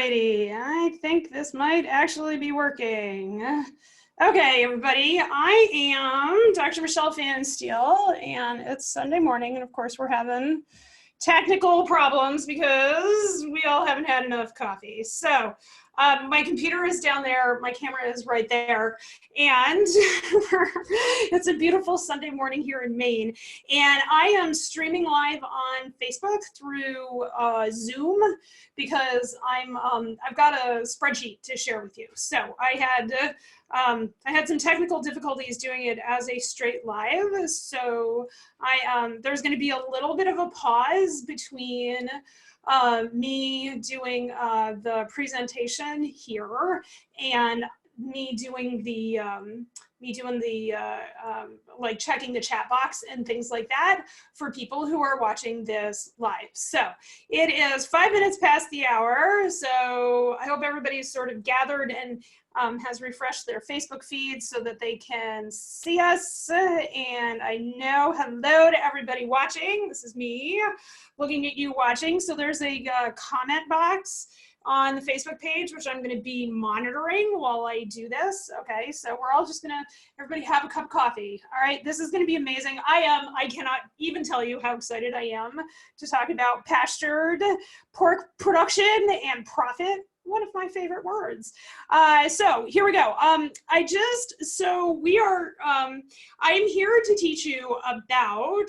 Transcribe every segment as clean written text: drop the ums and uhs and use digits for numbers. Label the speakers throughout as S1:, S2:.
S1: Alrighty, I think this might actually be working. Okay, everybody, I am Dr. Michelle Fansteel, and it's Sunday morning, and of course we're having technical problems because we all haven't had enough coffee. So my computer is down there, my camera is right there, and it's a beautiful Sunday morning here in Maine. And I am streaming live on Facebook through Zoom because I've got a spreadsheet to share with you. So I had some technical difficulties doing it as a straight live, so there's going to be a little bit of a pause between me doing the presentation here and me doing the like checking the chat box and things like that for people who are watching this live. So it is 5 minutes past the hour, so I hope everybody's sort of gathered and has refreshed their Facebook feed so that they can see us. And I know, hello to everybody watching. This is me looking at you watching. So there's a comment box on the Facebook page, which I'm going to be monitoring while I do this. Okay, so we're all just going to, everybody have a cup of coffee. All right, this is going to be amazing. I cannot even tell you how excited I am to talk about pastured pork production and profit. One of my favorite words. So here we go. I am here to teach you about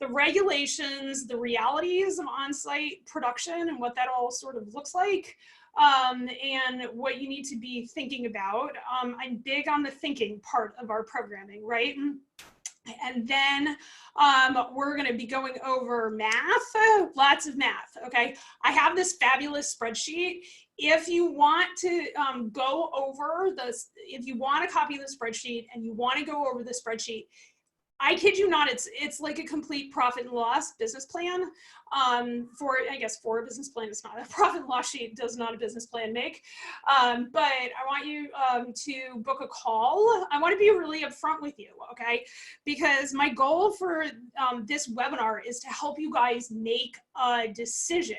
S1: the regulations, the realities of on-site production and what that all sort of looks like, and what you need to be thinking about. I'm big on the thinking part of our programming, right? And then we're going to be going over math, lots of math, okay? I have this fabulous spreadsheet. If you want to go over this, if you want to copy the spreadsheet and you want to go over the spreadsheet, I kid you not, it's like a complete profit and loss business plan. For a business plan, it's not a profit and loss sheet, does not a business plan make. But I want you to book a call. I want to be really upfront with you, okay? Because my goal for this webinar is to help you guys make a decision.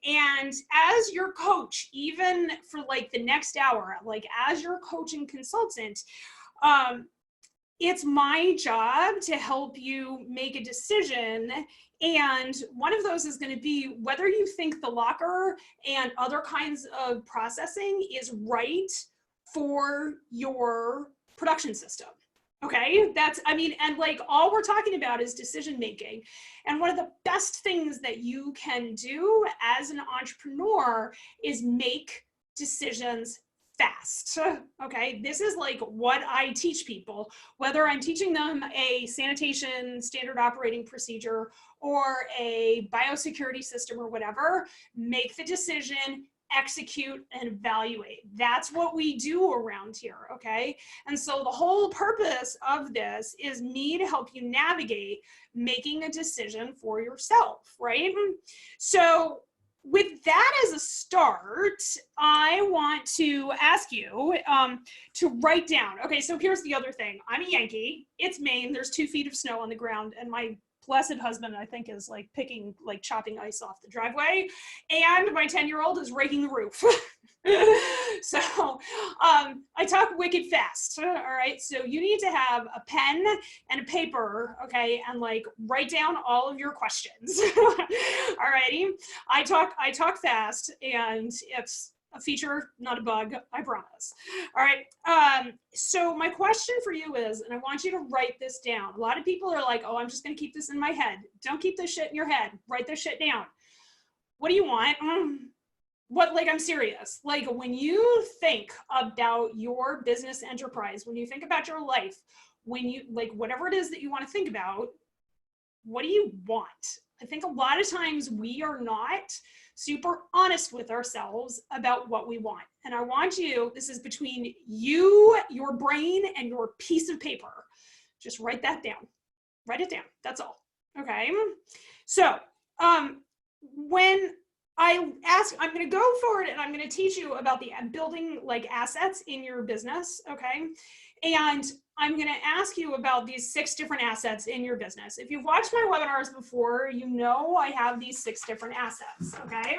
S1: And as your coach, even for like the next hour, like as your coaching consultant, it's my job to help you make a decision, and one of those is going to be whether you think the locker and other kinds of processing is right for your production system. Okay, and like all we're talking about is decision making. And one of the best things that you can do as an entrepreneur is make decisions fast. Okay, this is like what I teach people, whether I'm teaching them a sanitation standard operating procedure or a biosecurity system or whatever. Make the decision, execute, and evaluate. That's what we do around here, okay? And so the whole purpose of this is me to help you navigate making a decision for yourself, right? So with that as a start, I want to ask you to write down. Okay, so here's the other thing. I'm a Yankee. It's Maine. There's 2 feet of snow on the ground, and my blessed husband, I think, is like chopping ice off the driveway, and my 10-year-old is raking the roof. So I talk wicked fast. All right, so you need to have a pen and a paper, okay, and like write down all of your questions. All righty, I talk fast, and it's a feature, not a bug, I promise. All right, so my question for you is, and I want you to write this down. A lot of people are like, oh, I'm just gonna keep this in my head. Don't keep this shit in your head, write this shit down. What do you want? I'm serious. Like when you think about your business enterprise, when you think about your life, when you, like whatever it is that you want to think about, what do you want? I think a lot of times we are not super honest with ourselves about what we want. And I want you, this is between you, your brain, and your piece of paper. Just write that down. Write it down. That's all. Okay. So when I'm going to go forward and I'm going to teach you about the building like assets in your business. Okay. And I'm going to ask you about these 6 different assets in your business. If you've watched my webinars before, you know I have these 6 different assets. Okay.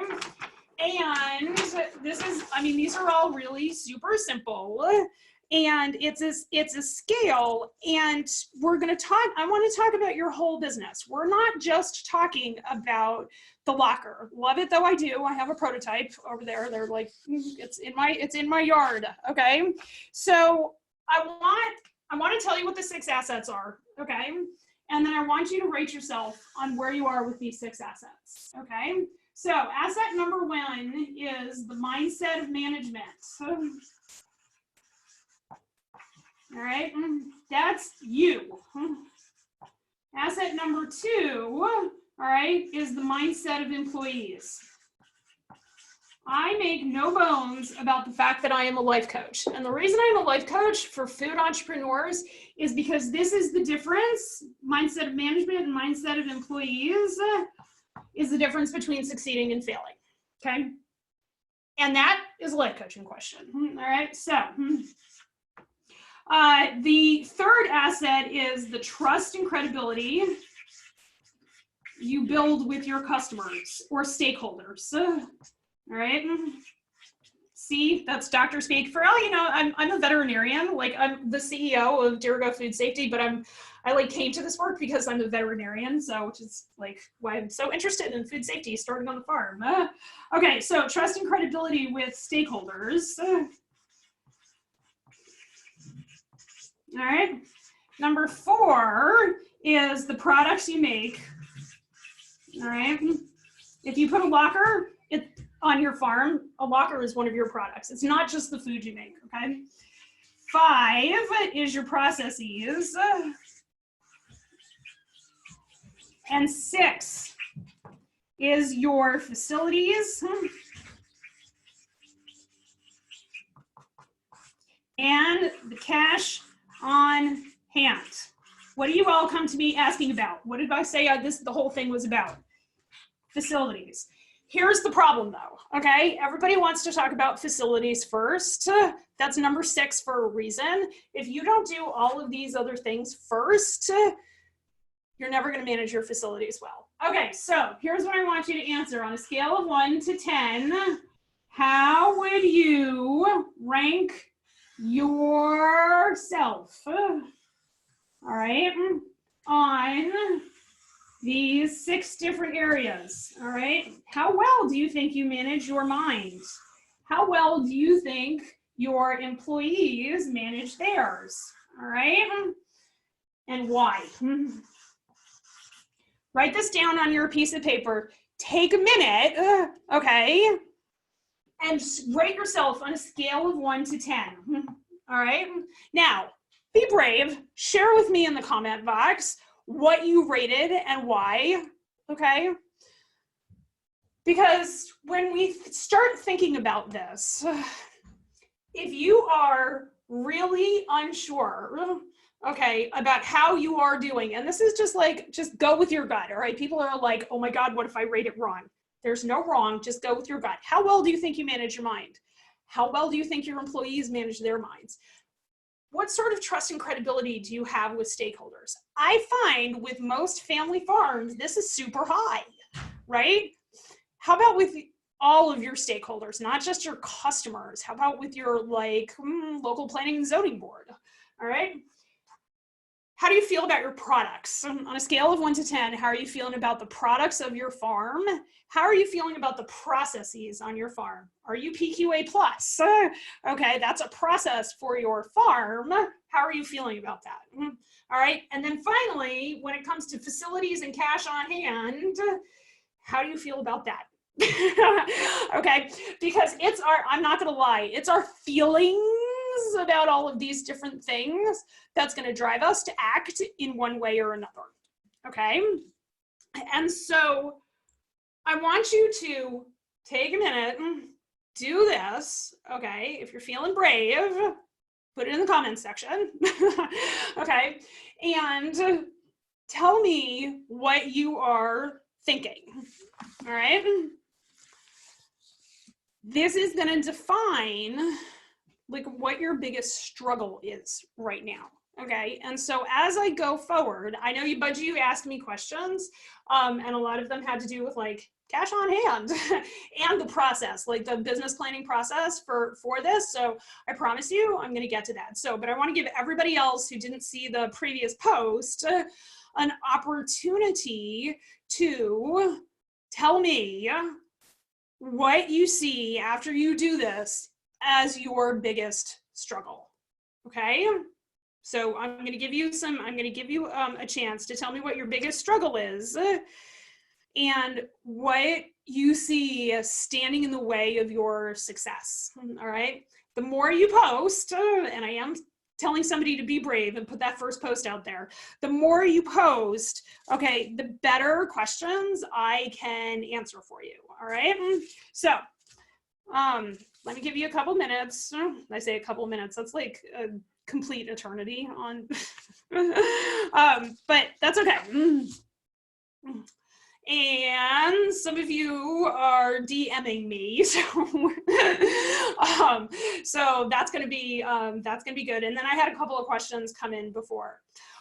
S1: And I mean, these are all really super simple. And it's a scale, and we're going to talk, I want to talk about your whole business. We're not just talking about the locker. Love it though I do. I have a prototype over there. They're like, it's in my yard. Okay. So I want to tell you what the 6 assets are. Okay. And then I want you to rate yourself on where you are with these 6 assets. Okay. So asset number 1 is the mindset of management. All right, that's you. Asset number 2, all right, is the mindset of employees. I make no bones about the fact that I am a life coach. And the reason I'm a life coach for food entrepreneurs is because this is the difference. Mindset of management and mindset of employees is the difference between succeeding and failing, okay? And that is a life coaching question, all right? So, the 3rd asset is the trust and credibility you build with your customers or stakeholders. All right. See, that's doctor speak. For all you know, I'm a veterinarian. Like, I'm the CEO of Dirigo Food Safety, but I like came to this work because I'm a veterinarian. So, which is like why I'm so interested in food safety starting on the farm. Okay, so trust and credibility with stakeholders. All right. Number 4 is the products you make. All right. If you put a locker on your farm, a locker is one of your products. It's not just the food you make, okay? 5 is your processes. And 6 is your facilities. And the cash on hand. What do you all come to me asking about? What did I say the whole thing was about? Facilities. Here's the problem though, okay? Everybody wants to talk about facilities first. That's number 6 for a reason. If you don't do all of these other things first, you're never gonna manage your facilities well. Okay, so here's what I want you to answer. On a scale of 1 to 10, how would you rank yourself, all right, on these 6 different areas, all right? How well do you think you manage your mind? How well do you think your employees manage theirs, all right? And why? Write this down on your piece of paper. Take a minute, okay? And rate yourself on a scale of 1 to 10, all right? Now, be brave. Share with me in the comment box what you rated and why, okay? Because when we start thinking about this, if you are really unsure, okay, about how you are doing, and this is just like, just go with your gut, all right? People are like, oh my God, what if I rate it wrong? There's no wrong, just go with your gut. How well do you think you manage your mind? How well do you think your employees manage their minds? What sort of trust and credibility do you have with stakeholders? I find with most family farms, this is super high, right? How about with all of your stakeholders, not just your customers? How about with your local planning and zoning board, all right? How do you feel about your products? On a scale of 1 to 10, how are you feeling about the products of your farm? How are you feeling about the processes on your farm? Are you PQA plus? Okay, that's a process for your farm. How are you feeling about that? All right, and then finally, when it comes to facilities and cash on hand, how do you feel about that? Okay, because it's I'm not gonna lie, it's our feelings about all of these different things that's going to drive us to act in one way or another, okay? And so I want you to take a minute, do this, okay? If you're feeling brave, put it in the comments section, okay? And tell me what you are thinking, all right? This is going to define like what your biggest struggle is right now, okay? And so as I go forward, I know you asked me questions, and a lot of them had to do with like cash on hand and the process, like the business planning process for this. So I promise you, I'm going to get to that. So, but I want to give everybody else who didn't see the previous post an opportunity to tell me what you see after you do this as your biggest struggle. Okay. So I'm going to give you a chance to tell me what your biggest struggle is and what you see standing in the way of your success. All right. The more you post, and I am telling somebody to be brave and put that first post out there, the more you post, okay, the better questions I can answer for you. All right. So let me give you a couple minutes. I say a couple minutes, that's like a complete eternity on, but that's okay. And some of you are DMing me, so that's gonna be good. And then I had a couple of questions come in before.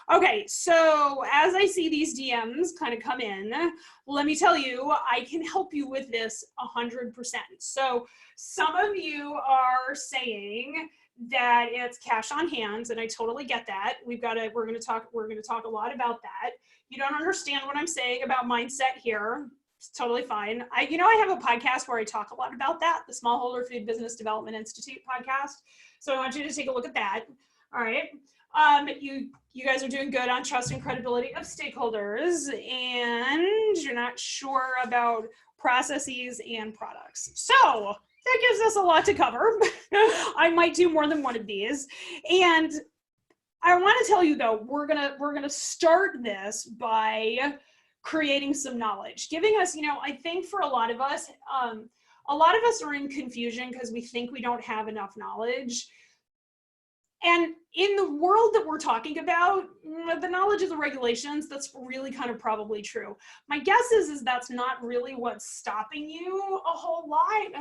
S1: Okay, so as I see these DMs kind of come in, let me tell you, I can help you with this 100%. So some of you are saying that it's cash on hand, and I totally get that. We're gonna talk a lot about that. You don't understand what I'm saying about mindset here. It's totally fine. I have a podcast where I talk a lot about that, the Smallholder Food Business Development Institute podcast. So I want you to take a look at that. All right. You guys are doing good on trust and credibility of stakeholders, and you're not sure about processes and products. So that gives us a lot to cover. I might do more than one of these. And I want to tell you though, we're gonna start this by creating some knowledge, giving us, I think for a lot of us are in confusion because we think we don't have enough knowledge. And in the world that we're talking about, the knowledge of the regulations, that's really kind of probably true. My guess is that's not really what's stopping you a whole lot.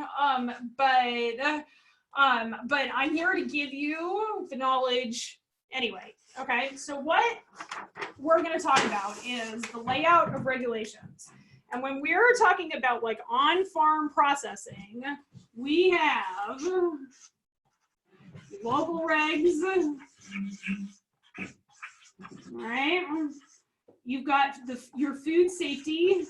S1: But I'm here to give you the knowledge anyway. Okay, so what we're going to talk about is the layout of regulations. And when we're talking about like on-farm processing, we have local regs. All right, you've got your food safety.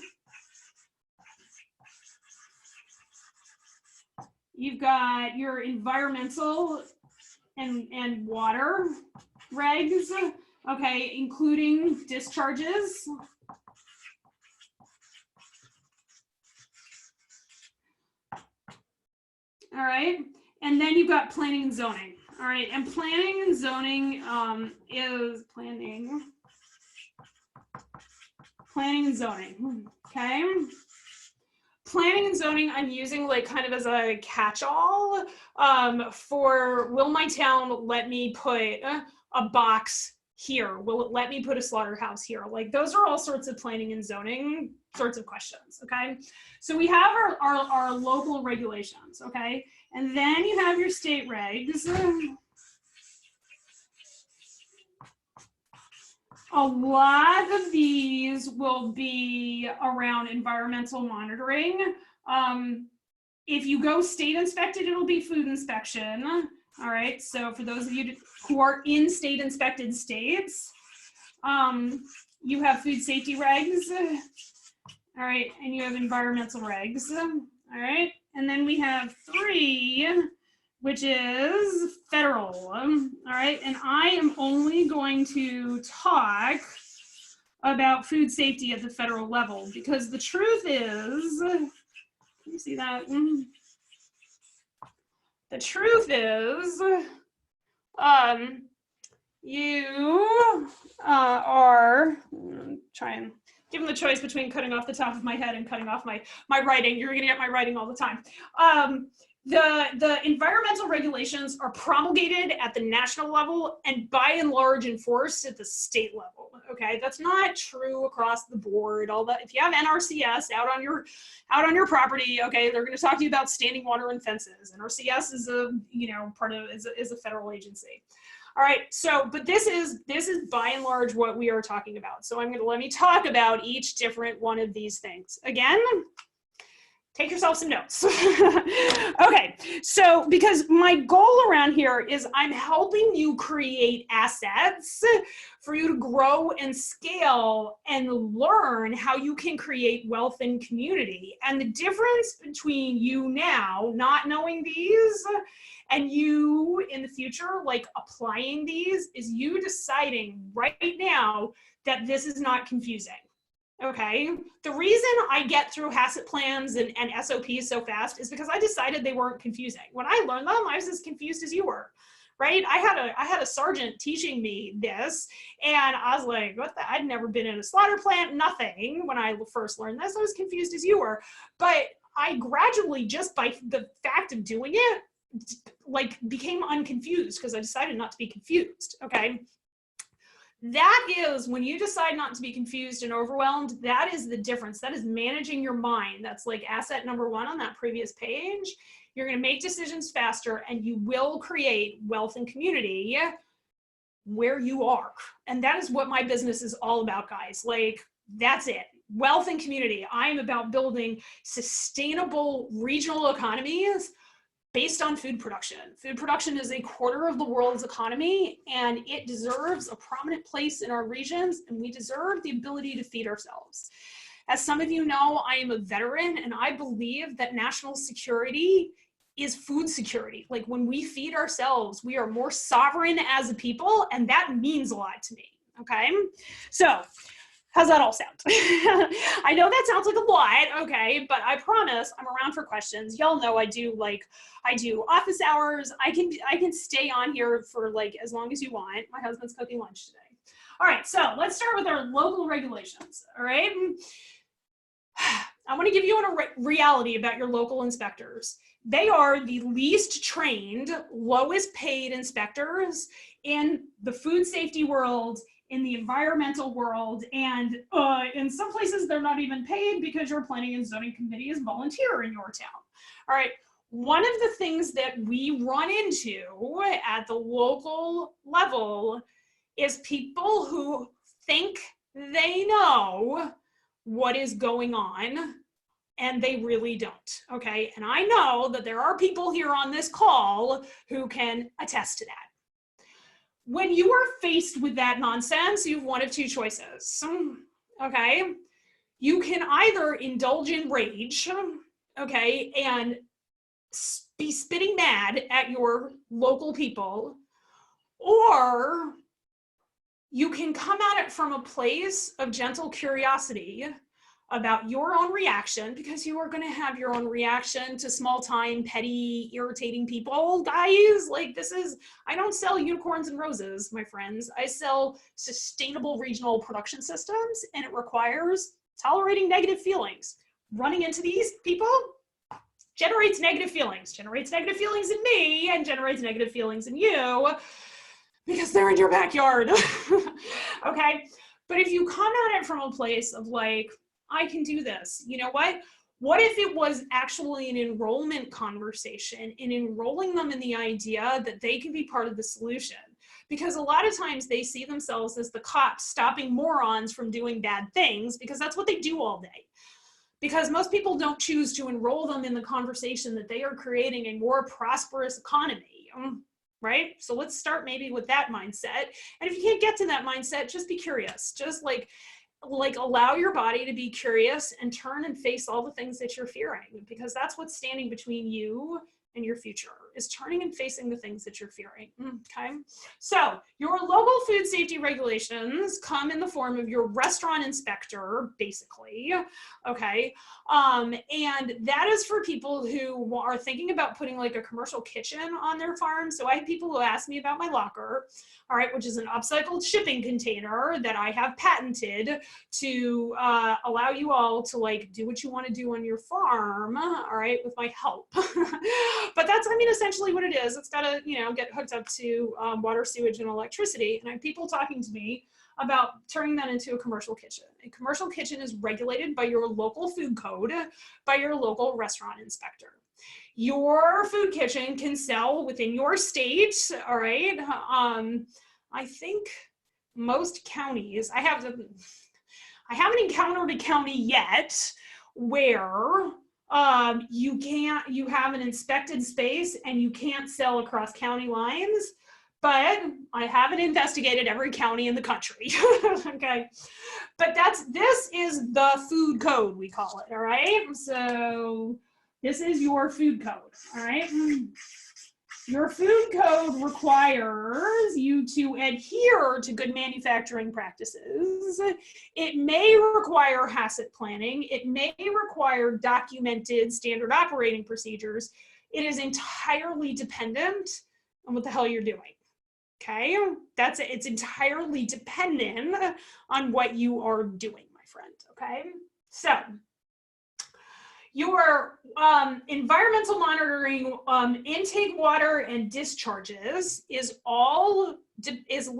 S1: You've got your environmental and water regs, okay, including discharges. All right, and then you've got planning and zoning. All right, and planning and zoning is planning and zoning, okay? Planning and zoning I'm using like kind of as a catch-all for, will my town let me put a box here? Will it let me put a slaughterhouse here? Like those are all sorts of planning and zoning sorts of questions, okay? So we have our local regulations, okay? And then you have your state regs. A lot of these will be around environmental monitoring. If you go state inspected, it'll be food inspection. All right, so for those of you who are in state inspected states, you have food safety regs. All right, and you have environmental regs. All right, and then we have 3, which is federal. All right, and I am only going to talk about food safety at the federal level because the truth is, can you see that? The truth is, you are, try and give them the choice between cutting off the top of my head and cutting off my writing. You're gonna get my writing all the time. The environmental regulations are promulgated at the national level and by and large enforced at the state level. Okay, that's not true across the board. All that, if you have NRCS out on your property, okay, they're going to talk to you about standing water and fences. NRCS is a is a federal agency. All right, so but this is by and large what we are talking about. So let me talk about each different one of these things again. Take yourself some notes. Okay, so because my goal around here is I'm helping you create assets for you to grow and scale and learn how you can create wealth and community. And the difference between you now not knowing these and you in the future, like applying these, is you deciding right now that this is not confusing. Okay, the reason I get through HACCP plans and SOPs so fast is because I decided they weren't confusing. When I learned them, I was as confused as you were, right? I had a sergeant teaching me this, and I was like, what the? I'd never been in a slaughter plant, nothing. When I first learned this, I was confused as you were. But I gradually, just by the fact of doing it, like became unconfused because I decided not to be confused, okay? That is when you decide not to be confused and overwhelmed, that is the difference. That is managing your mind. That's like asset number one on that previous page. You're going to make decisions faster and you will create wealth and community where you are. And that is what my business is all about, guys. Like, that's it. Wealth and community. I am about building sustainable regional economies based on food production. Food production is a quarter of the world's economy, and it deserves a prominent place in our regions, and we deserve the ability to feed ourselves. As some of you know, I am a veteran, and I believe that national security is food security. Like, when we feed ourselves, we are more sovereign as a people, and that means a lot to me, okay? So, how's that all sound? I know that sounds like a lot, okay, but I promise I'm around for questions. Y'all know I do office hours. I can stay on here for like as long as you want. My husband's cooking lunch today. All right, so let's start with our local regulations, all right? I want to give you a reality about your local inspectors. They are the least trained, lowest paid inspectors in the food safety world, in the environmental world, and in some places they're not even paid because your planning and zoning committee is volunteer in your town. All right, one of the things that we run into at the local level is people who think they know what is going on, and they really don't, okay? And I know that there are people here on this call who can attest to that. When you are faced with that nonsense, you have one of two choices, okay? You can either indulge in rage, okay, and be spitting mad at your local people, or you can come at it from a place of gentle curiosity about your own reaction, because you are going to have your own reaction to small-time, petty, irritating people, guys. Like, I don't sell unicorns and roses, my friends. I sell sustainable regional production systems, and it requires tolerating negative feelings. Running into these people generates negative feelings in me, and generates negative feelings in you, because they're in your backyard, okay? But if you come at it from a place of like, I can do this. You know what? What if it was actually an enrollment conversation and enrolling them in the idea that they can be part of the solution? Because a lot of times they see themselves as the cops stopping morons from doing bad things, because that's what they do all day. Because most people don't choose to enroll them in the conversation that they are creating a more prosperous economy, right? So let's start maybe with that mindset. And if you can't get to that mindset, just be curious. Just like allow your body to be curious and turn and face all the things that you're fearing, because that's what's standing between you and your future, is turning and facing the things that you're fearing, okay? So your local food safety regulations come in the form of your restaurant inspector, basically, okay? And that is for people who are thinking about putting like a commercial kitchen on their farm. So I have people who ask me about my locker, all right, which is an upcycled shipping container that I have patented to allow you all to like do what you want to do on your farm, all right, with my help. But that's, I mean, essentially what it is. It's got to, you know, get hooked up to water, sewage, and electricity. And I have people talking to me about turning that into a commercial kitchen. A commercial kitchen is regulated by your local food code, by your local restaurant inspector. Your food kitchen can sell within your state, all right? I think most counties, I haven't encountered a county yet where You have an inspected space and you can't sell across county lines, but I haven't investigated every county in the country. Okay. But this is the food code, we call it. All right. So this is your food code. All right. Your food code requires you to adhere to good manufacturing practices. It may require HACCP planning. It may require documented standard operating procedures. It is entirely dependent on what the hell you're doing. Okay, that's it. It's entirely dependent on what you are doing, my friend. Okay, so your environmental monitoring, intake water and discharges is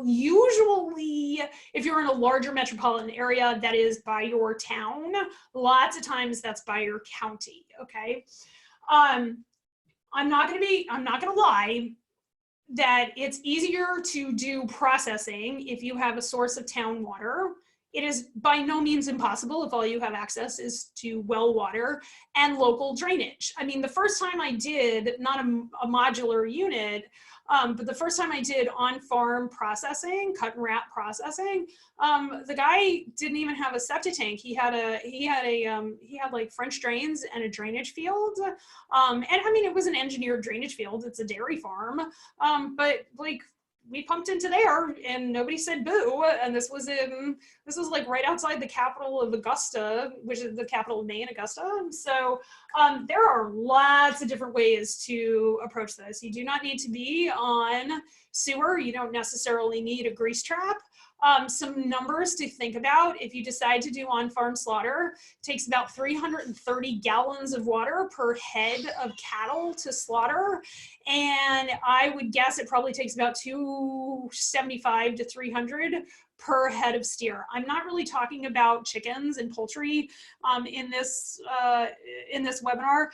S1: usually, if you're in a larger metropolitan area, that is by your town. Lots of times that's by your county. Okay, I'm not gonna lie that it's easier to do processing if you have a source of town water. It is by no means impossible if all you have access is to well water and local drainage. I mean, the first time I did, not a modular unit, but the first time I did on-farm processing, cut and wrap processing, the guy didn't even have a septic tank. He had like French drains and a drainage field. And I mean, it was an engineered drainage field. It's a dairy farm, but like, we pumped into there and nobody said boo. And this was like right outside the capital of Augusta, which is the capital of Maine, Augusta. So there are lots of different ways to approach this. You do not need to be on sewer. You don't necessarily need a grease trap. Some numbers to think about: if you decide to do on-farm slaughter, it takes about 330 gallons of water per head of cattle to slaughter. And I would guess it probably takes about 275 to 300 per head of steer. I'm not really talking about chickens and poultry in this webinar.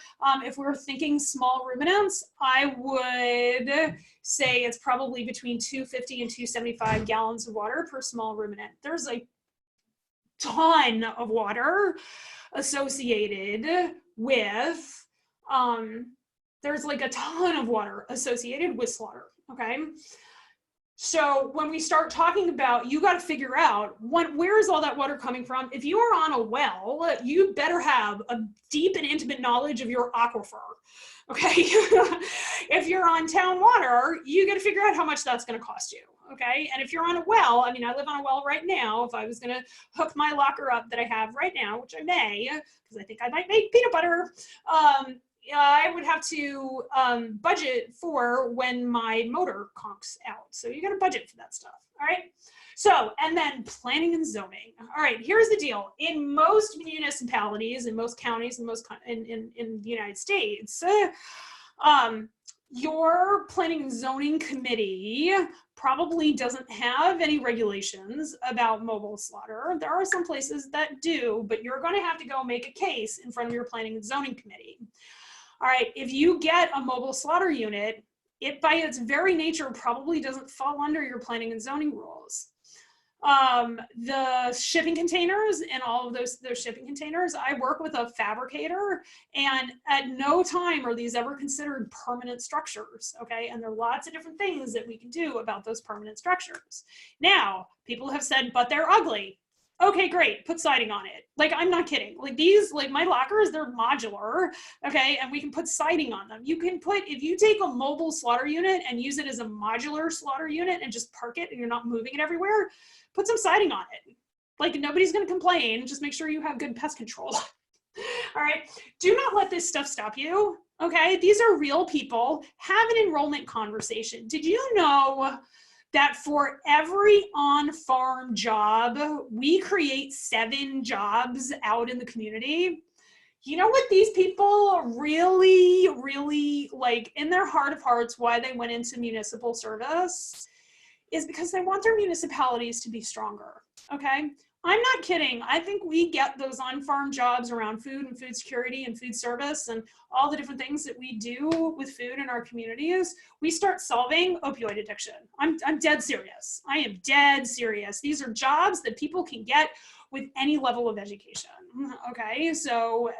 S1: If we were thinking small ruminants, I would say it's probably between 250 and 275 gallons of water per small ruminant. There's a ton of water associated with, there's like a ton of water associated with slaughter, okay? So when we start talking about, you got to figure out where is all that water coming from. If you are on a well, you better have a deep and intimate knowledge of your aquifer, okay? If you're on town water, you got to figure out how much that's going to cost you, okay? And if you're on a well, I mean, I live on a well right now. If I was going to hook my locker up that I have right now, which I may, because I think I might make peanut butter, I would have to budget for when my motor conks out. So you got to budget for that stuff. All right. So, and then planning and zoning. All right, here's the deal. In most municipalities, in most counties, in the United States, your planning and zoning committee probably doesn't have any regulations about mobile slaughter. There are some places that do, but you're going to have to go make a case in front of your planning and zoning committee. All right, if you get a mobile slaughter unit, it by its very nature probably doesn't fall under your planning and zoning rules. The shipping containers and all of those shipping containers, I work with a fabricator, and at no time are these ever considered permanent structures, okay? And there are lots of different things that we can do about those permanent structures. Now, people have said, but they're ugly. Okay, great, put siding on it. Like, I'm not kidding. Like these, like my lockers, they're modular, okay? And we can put siding on them. You can put, if you take a mobile slaughter unit and use it as a modular slaughter unit and just park it and you're not moving it everywhere, put some siding on it. Like, nobody's gonna complain, just make sure you have good pest control. All right, do not let this stuff stop you, okay? These are real people. Have an enrollment conversation. Did you know that for every on-farm job, we create 7 jobs out in the community? You know what these people really, really, like, in their heart of hearts, why they went into municipal service is because they want their municipalities to be stronger, okay? I'm not kidding. I think we get those on-farm jobs around food and food security and food service and all the different things that we do with food in our communities. We start solving opioid addiction. I'm dead serious. I am dead serious. These are jobs that people can get with any level of education. Okay, so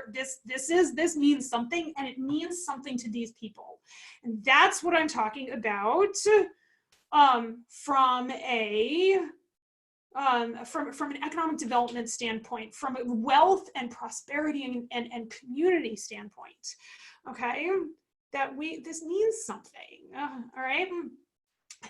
S1: this means something, and it means something to these people, and that's what I'm talking about from an economic development standpoint, from a wealth and prosperity and community standpoint. Okay, this means something. All right.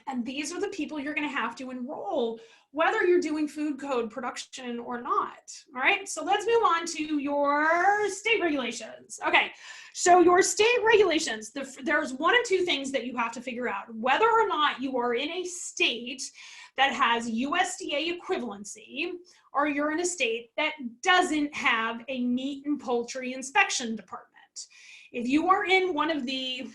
S1: And these are the people you're going to have to enroll, whether you're doing food code production or not. All right, so let's move on to your state regulations. Okay, so your state regulations, there's one of two things that you have to figure out: whether or not you are in a state that has USDA equivalency, or you're in a state that doesn't have a meat and poultry inspection department. If you are in one of the,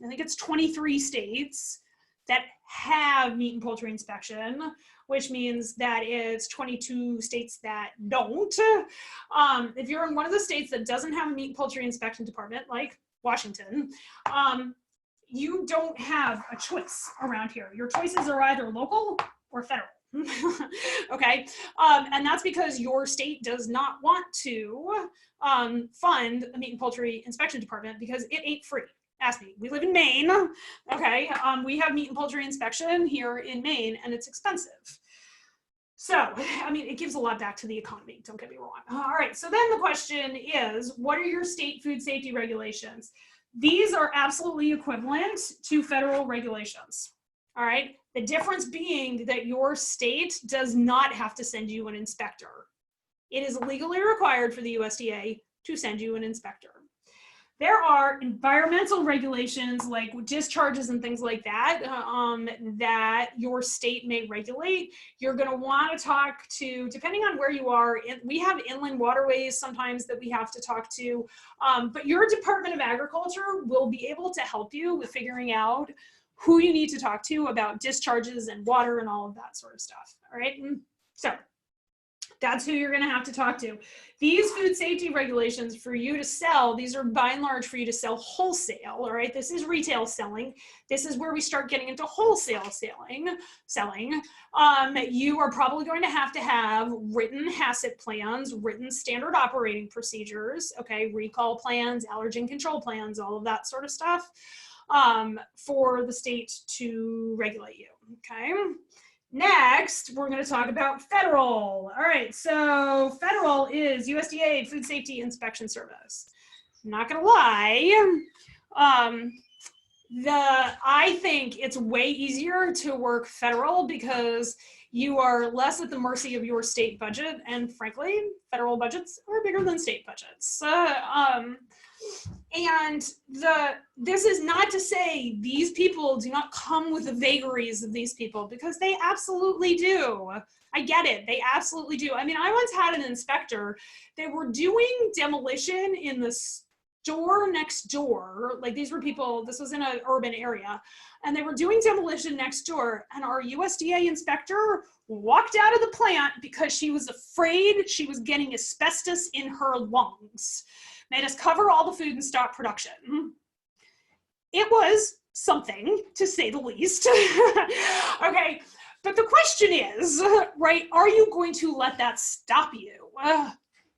S1: I think it's 23 states that have meat and poultry inspection, which means that it's 22 states that don't. If you're in one of the states that doesn't have a meat and poultry inspection department, like Washington, you don't have a choice around here. Your choices are either local or federal. Okay, and that's because your state does not want to fund a meat and poultry inspection department because it ain't free. Ask me. We live in Maine. Okay, we have meat and poultry inspection here in Maine, and it's expensive. So, I mean, it gives a lot back to the economy, don't get me wrong. All right, so then the question is, what are your state food safety regulations? These are absolutely equivalent to federal regulations. All right, the difference being that your state does not have to send you an inspector. It is legally required for the USDA to send you an inspector. There are environmental regulations like discharges and things like that that your state may regulate. You're going to want to talk to, depending on where you are, we have inland waterways sometimes that we have to talk to, but your Department of Agriculture will be able to help you with figuring out who you need to talk to about discharges and water and all of that sort of stuff. All right, so that's who you're going to have to talk to. These food safety regulations for you to sell, these are by and large for you to sell wholesale, all right? This is retail selling. This is where we start getting into wholesale selling. You are probably going to have written HACCP plans, written standard operating procedures, okay? Recall plans, allergen control plans, all of that sort of stuff for the state to regulate you, okay? Next, we're going to talk about federal. All right, so federal is USDA Food Safety Inspection Service. I'm not going to lie, I think it's way easier to work federal because you are less at the mercy of your state budget, and frankly, federal budgets are bigger than state budgets. And this is not to say these people do not come with the vagaries of these people, because they absolutely do. I get it, they absolutely do. I mean, I once had an inspector, they were doing demolition in the store next door. Like, these were people, this was in an urban area, and they were doing demolition next door, and our USDA inspector walked out of the plant because she was afraid she was getting asbestos in her lungs. Made us cover all the food and stop production. It was something, to say the least. Okay, but the question is, right, are you going to let that stop you?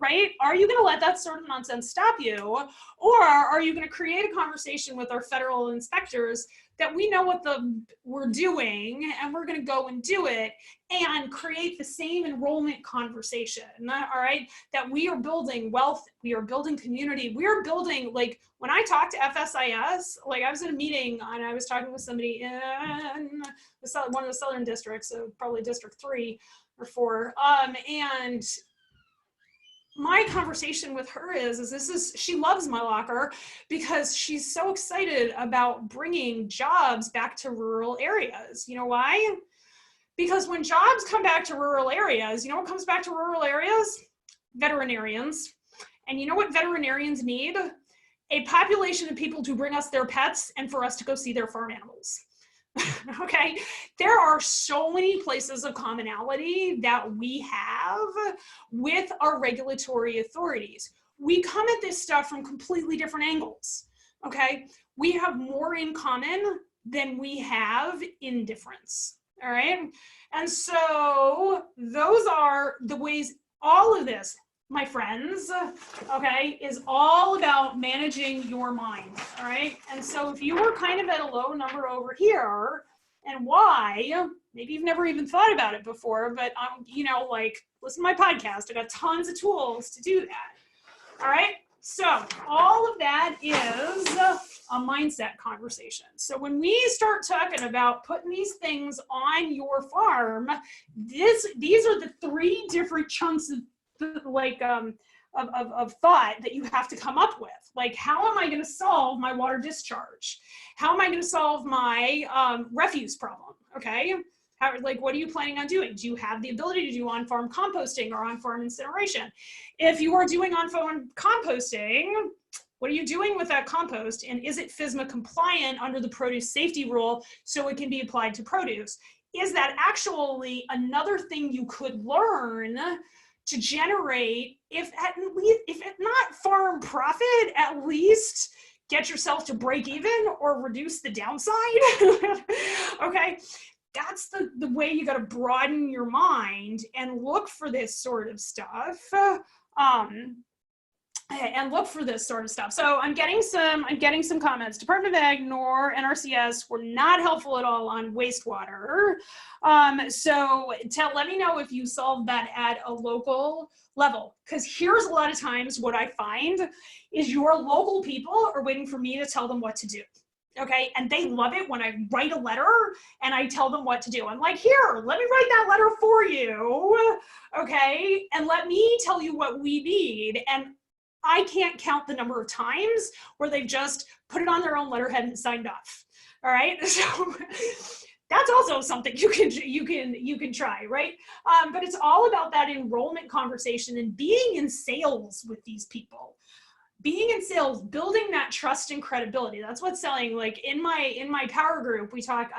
S1: Right? Are you going to let that sort of nonsense stop you? Or are you going to create a conversation with our federal inspectors that we know what we're doing, and we're going to go and do it and create the same enrollment conversation, all right? That we are building wealth, we are building community, we are building, like, when I talk to FSIS, like, I was in a meeting and I was talking with somebody in one of the southern districts, so probably District 3 or 4, and my conversation with her is she loves my locker because she's so excited about bringing jobs back to rural areas. You know why? Because when jobs come back to rural areas, you know what comes back to rural areas? Veterinarians. And you know what veterinarians need? A population of people to bring us their pets and for us to go see their farm animals. Okay, there are so many places of commonality that we have with our regulatory authorities. We come at this stuff from completely different angles. Okay, we have more in common than we have in difference. All right, and so those are the ways. All of this, my friends, okay, is all about managing your mind. All right, and so if you were kind of at a low number over here, and why, maybe you've never even thought about it before, but you know, like, listen to my podcast. I got tons of tools to do that. All right, so all of that is a mindset conversation. So when we start talking about putting these things on your farm, these are the 3 different chunks of like of thought that you have to come up with. Like, how am I going to solve my water discharge? How am I going to solve my refuse problem? Okay. How, like, what are you planning on doing? Do you have the ability to do on-farm composting or on-farm incineration? If you are doing on-farm composting, what are you doing with that compost? And is it FSMA compliant under the produce safety rule so it can be applied to produce? Is that actually another thing you could learn to generate, if not farm profit, at least get yourself to break even or reduce the downside? Okay, that's the way you got to broaden your mind and look for this sort of stuff. So I'm getting some comments. Department of Ag nor NRCS were not helpful at all on wastewater. So let me know if you solved that at a local level, because here's a lot of times what I find is your local people are waiting for me to tell them what to do. Okay, and they love it when I write a letter and I tell them what to do. I'm like, here, let me write that letter for you, okay, and let me tell you what we need. And I can't count the number of times where they've just put it on their own letterhead and signed off. All right, so that's also something you can try, right? But it's all about that enrollment conversation and being in sales with these people. Being in sales, building that trust and credibility. That's what selling. Like in my power group, we talk.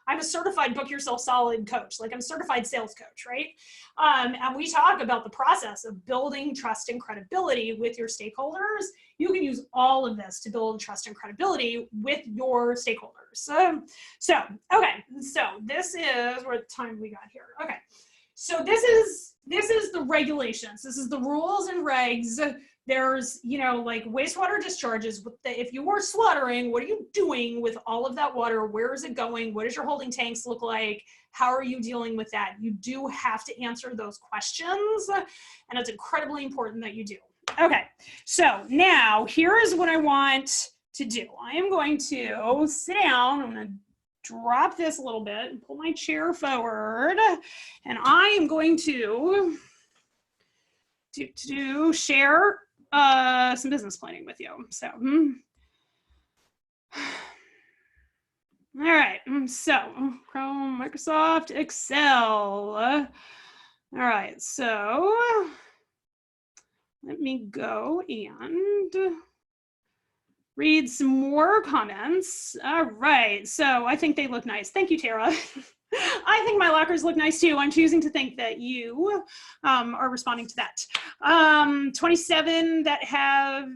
S1: I'm a certified book yourself solid coach. Like, I'm a certified sales coach, right? And we talk about the process of building trust and credibility with your stakeholders. You can use all of this to build trust and credibility with your stakeholders. So this is what time we got here. Okay, so this is the regulations. This is the rules and regs. There's, you know, like wastewater discharges. If you were slaughtering, what are you doing with all of that water? Where is it going? What does your holding tanks look like? How are you dealing with that? You do have to answer those questions, and it's incredibly important that you do. Okay, so now here is what I want to do. I am going to sit down. I'm going to drop this a little bit and pull my chair forward, and I am going to share some business planning with you. So, all right. So, Chrome, Microsoft, Excel. All right. So, let me go and read some more comments. All right. So, I think they look nice. Thank you, Tara. I think my lockers look nice too. I'm choosing to think that you are responding to that. 27 that have,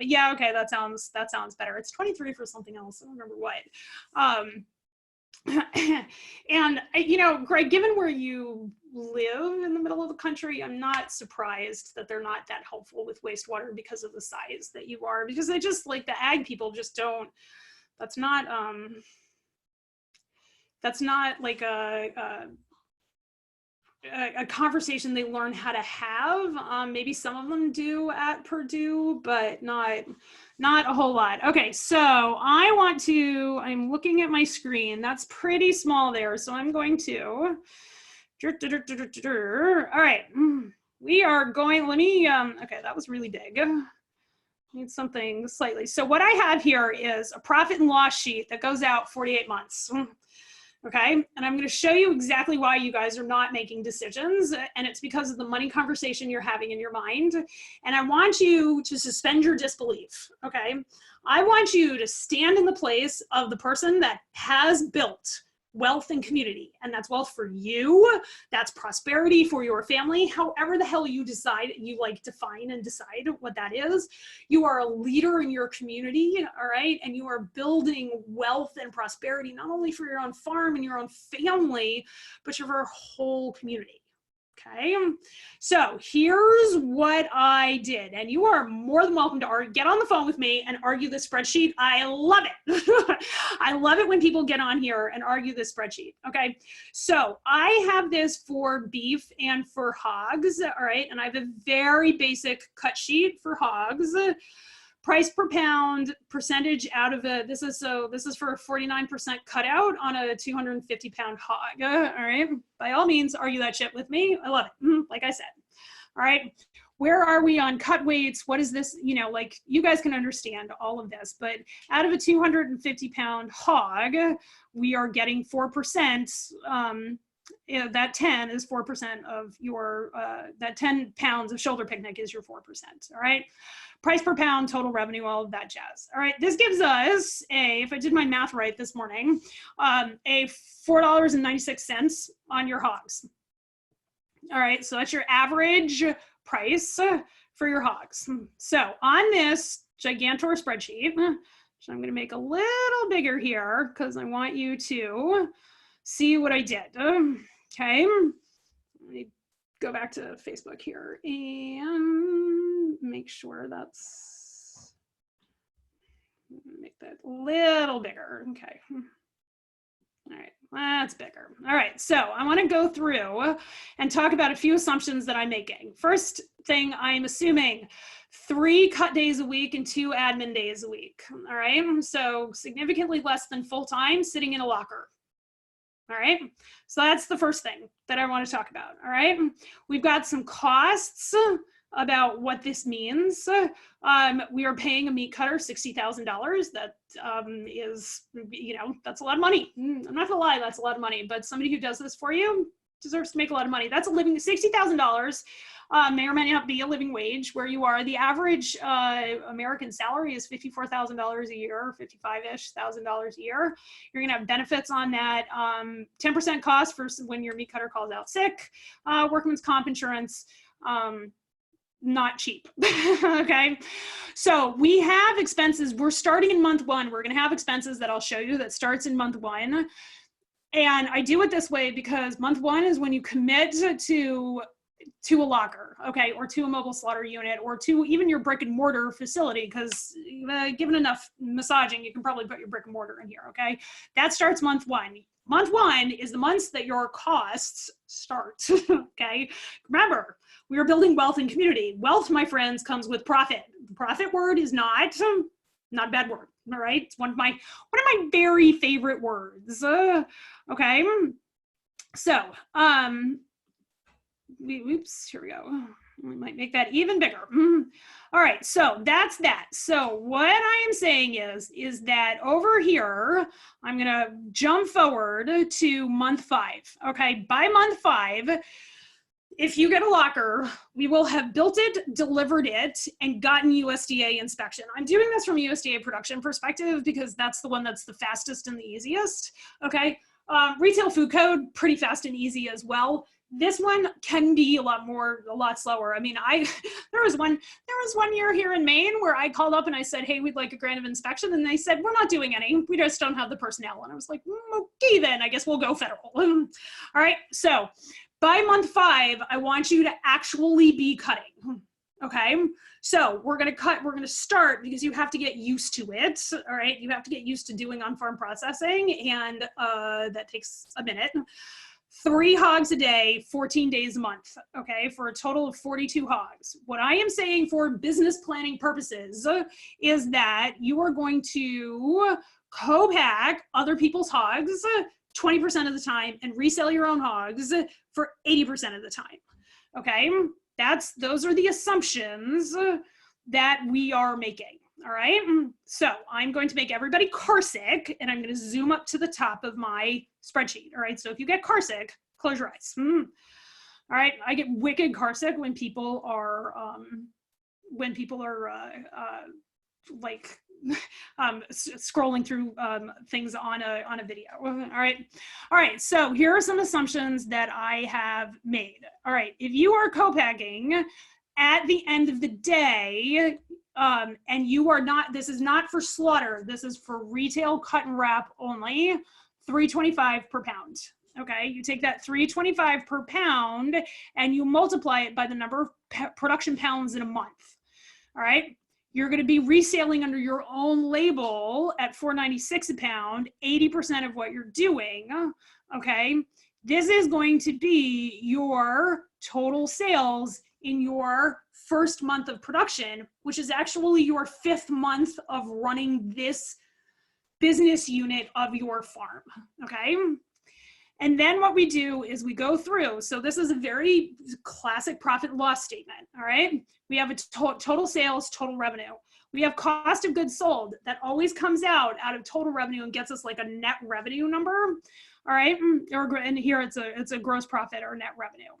S1: yeah, okay, that sounds better. It's 23 for something else. I don't remember what. And, you know, Greg, given where you live in the middle of the country, I'm not surprised that they're not that helpful with wastewater because of the size that you are, because they just, like, the ag people just don't, that's not like a conversation they learn how to have. Maybe some of them do at Purdue, but not a whole lot. Okay, so I'm looking at my screen. That's pretty small there, so I'm going to, all right, we are going, let me, okay, that was really big. Need something slightly. So what I have here is a profit and loss sheet that goes out 48 months. Okay, and I'm going to show you exactly why you guys are not making decisions, and it's because of the money conversation you're having in your mind. And I want you to suspend your disbelief. Okay, I want you to stand in the place of the person that has built wealth and community, and that's wealth for you, that's prosperity for your family, however the hell you decide, you like define and decide what that is. You are a leader in your community, all right, and you are building wealth and prosperity not only for your own farm and your own family, but for your whole community. Okay, so here's what I did, and you are more than welcome to get on the phone with me and argue this spreadsheet. I love it. I love it when people get on here and argue this spreadsheet. Okay, so I have this for beef and for hogs, all right, and I have a very basic cut sheet for hogs. Price per pound, percentage out of it. This is for a 49% cutout on a 250 pound hog. All right. By all means, argue that shit with me. I love it. Like I said. All right. Where are we on cut weights? What is this? You know, like you guys can understand all of this, but out of a 250 pound hog, we are getting 4%. That 10 is 4% of your, that 10 pounds of shoulder picnic is your 4%. All right. Price per pound, total revenue, all of that jazz. All right, this gives us if I did my math right this morning, a $4.96 on your hogs. All right, so that's your average price for your hogs. So on this Gigantor spreadsheet, which I'm gonna make a little bigger here because I want you to see what I did. Okay, let me go back to Facebook here and make sure that's, make that a little bigger. Okay. All right, that's bigger. All right, so I want to go through and talk about a few assumptions that I'm making. First thing, I'm assuming 3 cut days a week and 2 admin days a week. All right, so significantly less than full-time sitting in a locker. All right, so that's the first thing that I want to talk about. All right, we've got some costs about what this means. We are paying a meat cutter $60,000. That is, you know, that's a lot of money. I'm not gonna lie, that's a lot of money, but somebody who does this for you deserves to make a lot of money. That's a living, $60,000 may or may not be a living wage where you are. The average American salary is $54,000 a year, 55-ish thousand dollars a year. You're gonna have benefits on that. 10% cost for when your meat cutter calls out sick, workman's comp insurance, not cheap. Okay, so we have expenses. We're starting in month 1. We're gonna have expenses that I'll show you that starts in month 1. And I do it this way because month 1 is when you commit to a locker, okay, or to a mobile slaughter unit, or to even your brick and mortar facility, because given enough massaging, you can probably put your brick and mortar in here, okay? That starts month 1. Month 1 is the months that your costs start, okay? Remember, we are building wealth and community. Wealth, my friends, comes with profit. The profit word is not a bad word, all right? It's one of my very favorite words, okay? So, oops, here we go. We might make that even bigger. All right, so that's that. So what I am saying is that over here, I'm gonna jump forward to month 5, okay? By month 5, if you get a locker, we will have built it, delivered it, and gotten USDA inspection. I'm doing this from a USDA production perspective because that's the one that's the fastest and the easiest, okay? Retail food code, pretty fast and easy as well. This one can be a lot slower. I mean, there was one year here in Maine where I called up and I said, hey, we'd like a grant of inspection. And they said, we're not doing any. We just don't have the personnel. And I was like, okay, then I guess we'll go federal. All right. So by month 5, I want you to actually be cutting. Okay. So we're going to start because you have to get used to it. All right. You have to get used to doing on-farm processing. And that takes a minute. 3 hogs a day, 14 days a month, okay, for a total of 42 hogs. What I am saying for business planning purposes is that you are going to co-pack other people's hogs 20% of the time and resell your own hogs for 80% of the time, okay? Those are the assumptions that we are making, all right? So I'm going to make everybody car sick, and I'm going to zoom up to the top of my spreadsheet, all right? So if you get car sick, close your eyes. All right, I get wicked car sick when people are like scrolling through things on a video. All right, so here are some assumptions that I have made. All right, if you are co-packing at the end of the day, and you are not, this is not for slaughter, this is for retail cut and wrap only, $3.25 per pound. Okay, you take that $3.25 per pound and you multiply it by the number of production pounds in a month. All right, you're going to be reselling under your own label at $4.96 a pound, 80% of what you're doing. Okay, this is going to be your total sales in your first month of production, which is actually your 5th month of running this business unit of your farm. Okay. And then what we do is we go through. So this is a very classic profit and loss statement. All right. We have a total sales, total revenue. We have cost of goods sold that always comes out of total revenue and gets us like a net revenue number. All right. And here it's a gross profit or net revenue.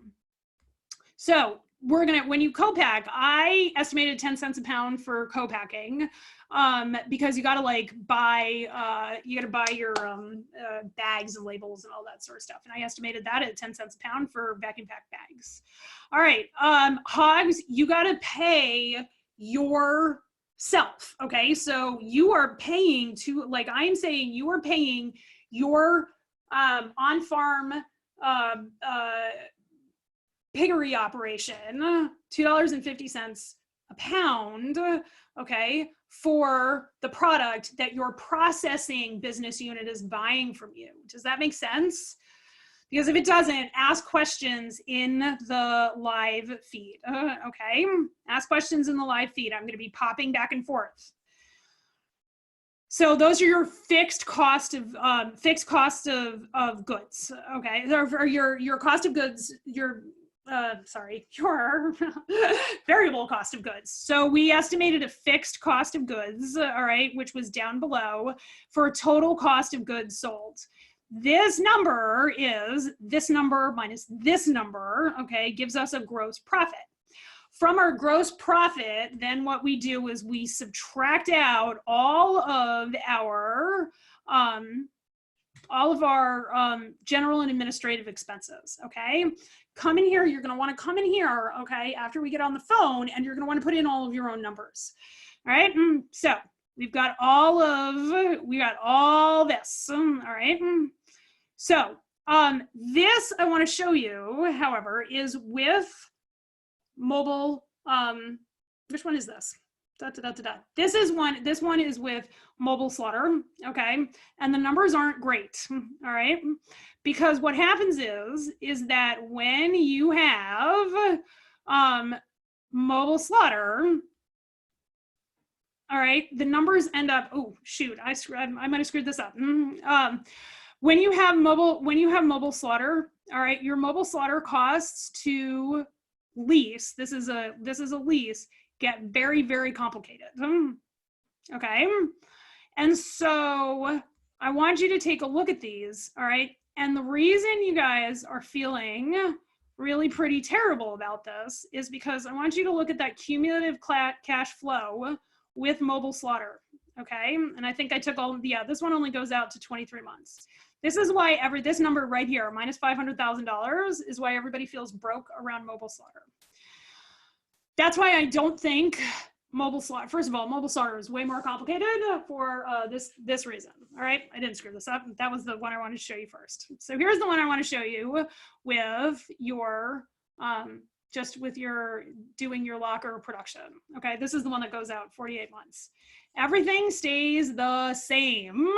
S1: So we're going to, when you co-pack, I estimated 10 cents a pound for co-packing, because you got to like buy, your bags and labels and all that sort of stuff. And I estimated that at 10 cents a pound for vacuum packed bags. All right. Hogs, you got to pay yourself. Okay. So you are paying to, like I'm saying, you are paying your on-farm piggery operation, $2.50 a pound, okay, for the product that your processing business unit is buying from you. Does that make sense? Because if it doesn't, ask questions in the live feed, okay? Ask questions in the live feed. I'm going to be popping back and forth. So those are your fixed cost of goods, okay? Or your cost of goods, your variable cost of goods. So we estimated a fixed cost of goods, all right, which was down below, for a total cost of goods sold. This number is this number minus this number, okay, gives us a gross profit. From our gross profit, then what we do is we subtract out all of our general and administrative expenses, okay? Come in here, you're gonna wanna come in here, okay, after we get on the phone, and you're gonna wanna put in all of your own numbers, all right? So we've got all this, all right? So this I wanna show you, however, is with mobile, which one is this? This one is with mobile slaughter, okay? And the numbers aren't great, all right? Because what happens is that when you have mobile slaughter, all right, the numbers end up, oh shoot, I might have screwed this up. When you have mobile slaughter, all right, your mobile slaughter costs to lease, this is a lease, get very, very complicated, okay? And so I want you to take a look at these, all right? And the reason you guys are feeling really pretty terrible about this is because I want you to look at that cumulative cash flow with mobile slaughter, okay? And I think I took this one only goes out to 23 months. This is why this number right here, minus $500,000, is why everybody feels broke around mobile slaughter. That's why I don't think mobile slaughter, first of all, mobile slaughter is way more complicated for this reason, all right? I didn't screw this up. That was the one I wanted to show you first. So here's the one I want to show you with your, just with your doing your locker production, okay? This is the one that goes out 48 months. Everything stays the same,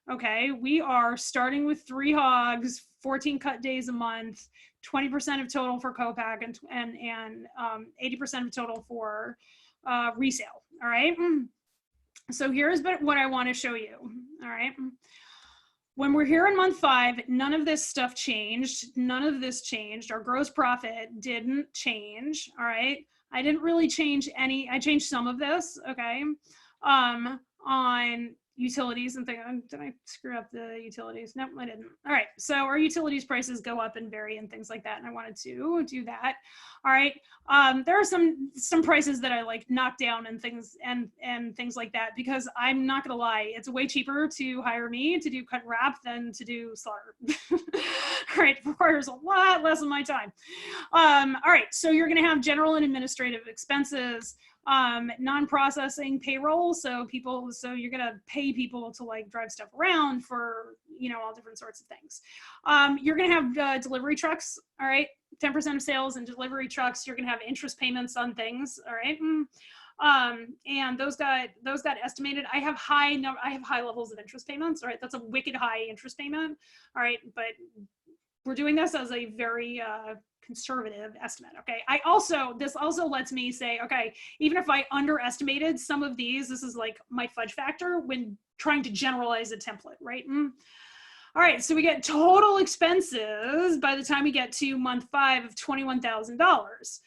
S1: okay? We are starting with 3 hogs, 14 cut days a month, 20% of total for co-pack, and 80% of total for resale, all right? So here's what I want to show you, all right? When we're here in month 5, none of this stuff changed. None of this changed. Our gross profit didn't change, all right? I didn't really change any. I changed some of this, okay? on utilities and things. Did I screw up the utilities? Nope, I didn't. All right, so our utilities prices go up and vary and things like that, and I wanted to do that. All right, there are some prices that I like knock down and things like that, because I'm not gonna lie, it's way cheaper to hire me to do cut and wrap than to do slaughter. All right, it requires a lot less of my time. All right, so you're gonna have general and administrative expenses, non-processing payroll, so you're gonna pay people to like drive stuff around for, you know, all different sorts of things. You're gonna have delivery trucks, all right, 10% of sales and delivery trucks. You're gonna have interest payments on things, all right. And those got estimated. I have high levels of interest payments, all right. That's a wicked high interest payment, all right, but we're doing this as a very conservative estimate. Okay. This also lets me say, okay, even if I underestimated some of these, this is like my fudge factor when trying to generalize a template, right? All right. So we get total expenses by the time we get to month 5 of $21,000.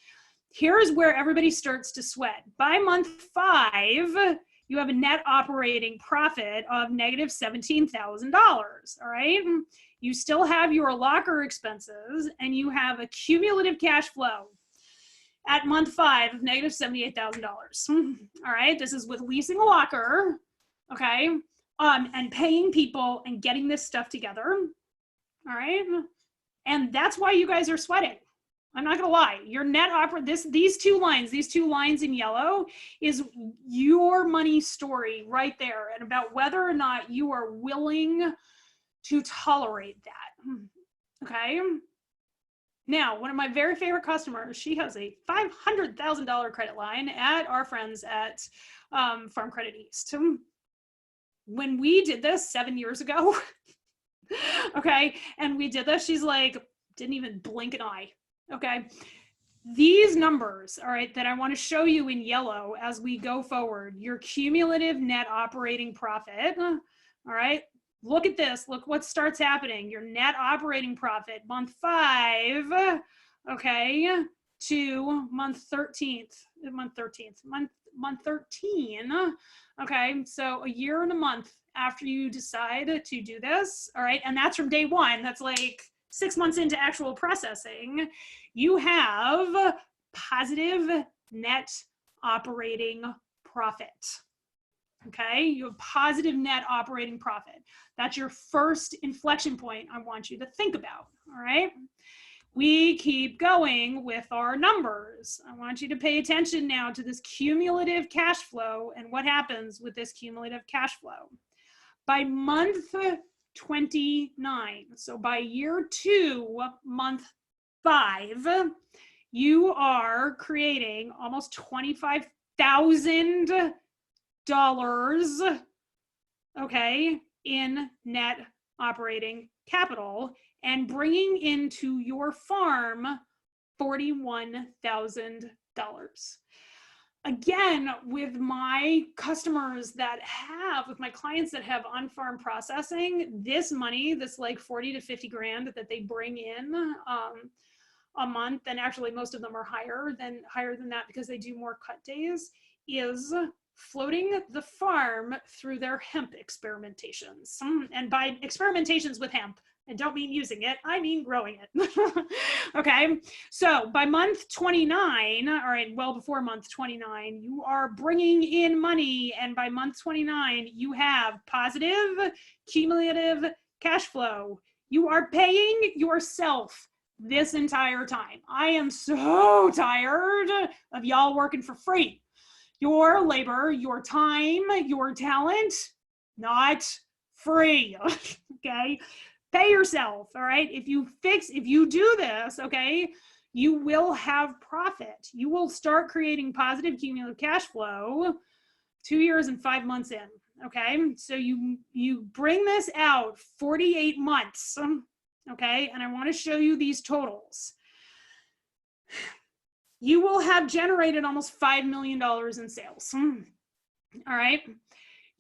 S1: Here's where everybody starts to sweat. By month 5, you have a net operating profit of negative $17,000. All right. You still have your locker expenses and you have a cumulative cash flow at month 5 of negative $78,000. All right. This is with leasing a locker. Okay. And paying people and getting this stuff together. All right. And that's why you guys are sweating. I'm not gonna lie, your net these two lines in yellow is your money story right there, and about whether or not you are willing to tolerate that. Okay. Now, one of my very favorite customers, she has a $500,000 credit line at our friends at Farm Credit East. When we did this 7 years ago, okay, and we did this, she's like, didn't even blink an eye. Okay, these numbers, all right, that I want to show you in yellow as we go forward, your cumulative net operating profit, all right, look at this, look what starts happening, your net operating profit, month 5, okay, to month 13, okay, so a year and a month after you decide to do this, all right, and that's from day 1, that's like 6 months into actual processing, you have positive net operating profit. Okay, you have positive net operating profit. That's your first inflection point I want you to think about. All right, we keep going with our numbers. I want you to pay attention now to this cumulative cash flow and what happens with this cumulative cash flow. By month 29, so by year 2, month 5, you are creating almost $25,000, okay, in net operating capital, and bringing into your farm $41,000. Again, with my customers with my clients that have on-farm processing, this money, this like 40 to 50 grand that they bring in a month, and actually most of them are higher than that because they do more cut days, is floating the farm through their hemp experimentations. And by experimentations with hemp, I don't mean using it, I mean growing it. Okay, so by month 29, all right, well before month 29, you are bringing in money, and by month 29, you have positive cumulative cash flow. You are paying yourself this entire time. I am so tired of y'all working for free. Your labor, your time, your talent, not free. Okay. Pay yourself, all right? If you do this, okay, you will have profit. You will start creating positive cumulative cash flow 2 years and 5 months in, okay? So you bring this out 48 months, okay? And I want to show you these totals. You will have generated almost $5 million in sales, all right?